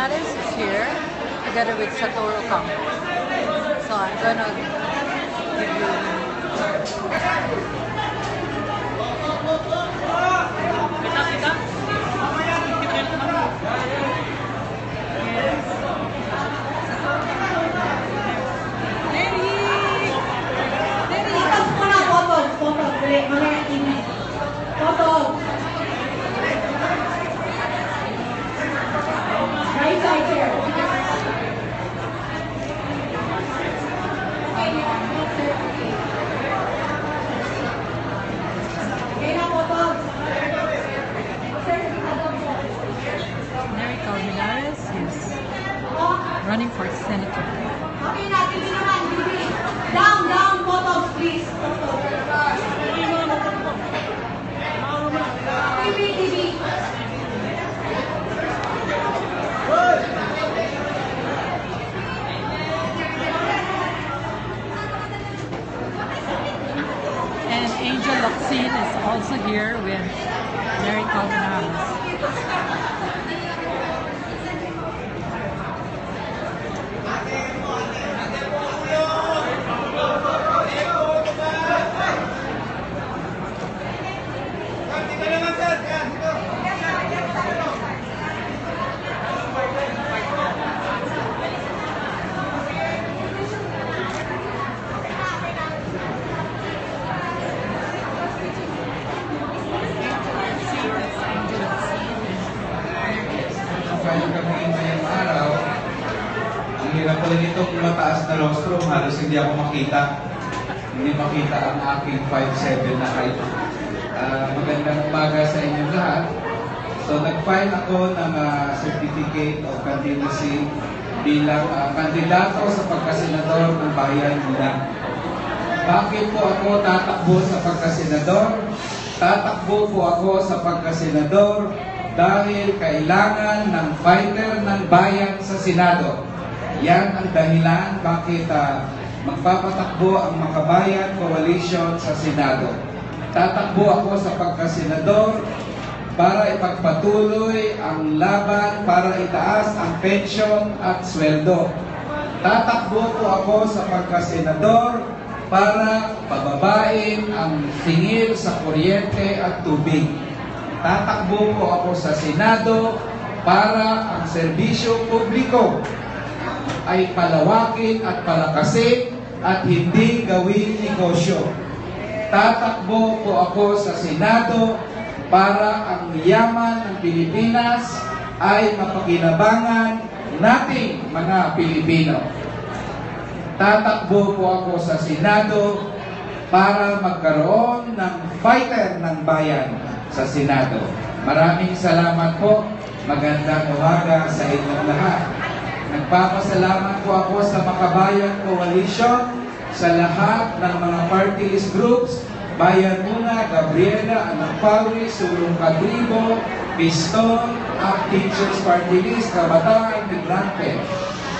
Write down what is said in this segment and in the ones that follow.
Colmenares is here together with Satoru Campo. So I'm gonna give you Mary Colmenares is running for senator. Okay, natin naman, Bibi. Down, photos, please. TV. And Angel Locsin is also here with Mary Colmenares. Ngayong araw, ang hirap pala nitong mataas na rostrum, halos hindi ako makita. Hindi makita ang aking 5'7" na height. Magandang umaga sa inyong lahat. So, nag-file ako ng Certificate of Candidacy bilang kandidato sa pagkasenador ng bayan nila. Bakit po ako tatakbo sa pagkasenador? Tatakbo po ako sa pagkasenador dahil kailangan ng fighter ng bayan sa Senado. Yan ang dahilan bakit magpapatakbo ang Makabayan Coalition sa Senado. Tatakbo ako sa pagkasenador para ipagpatuloy ang laban para itaas ang pensyon at sweldo. Tatakbo po ako sa pagkasenador para pababain ang tingil sa kuryente at tubig. Tatakbo po ako sa Senado para ang serbisyo publiko ay palawakin at palakasin at hindi gawing negosyo. Tatakbo po ako sa Senado para ang yaman ng Pilipinas ay mapakinabangan nating mga Pilipino. Tatakbo po ako sa Senado para magkaroon ng fighter ng bayan sa Senado. Maraming salamat po. Magandang umaga sa inyong lahat. Nagpapasalamat po ako sa Makabayan Coalition, sa lahat ng mga party list groups, Bayan Muna, Gabriela, Anapawi, Sulong Kadribo, Piston, Teachers Party List, Kabataan, Migrante,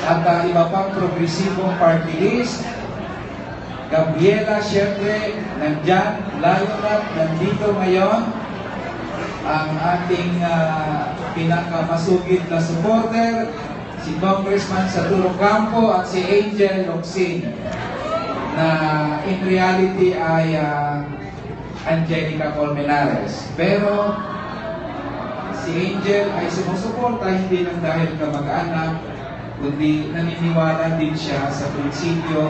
at iba pang progresibong party list. Gabriela, syempre, nandyan, lalo na nandito ngayon, ang ating pinakamasugid na supporter, si Congressman Satoru Campo at si Angel Locsin, na in reality ay Angelica Colmenares. Pero si Angel ay sumusuporta hindi lang dahil kamag-anak, kundi naniniwala din siya sa prinsipyo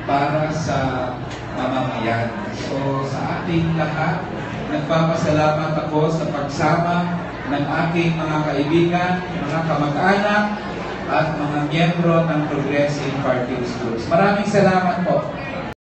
para sa mamamayan. So sa ating lahat, nagpapasalamat ako sa pagsama ng aking mga kaibigan, mga kamag-anak, at mga miyembro ng Progressive Party Groups. Maraming salamat po.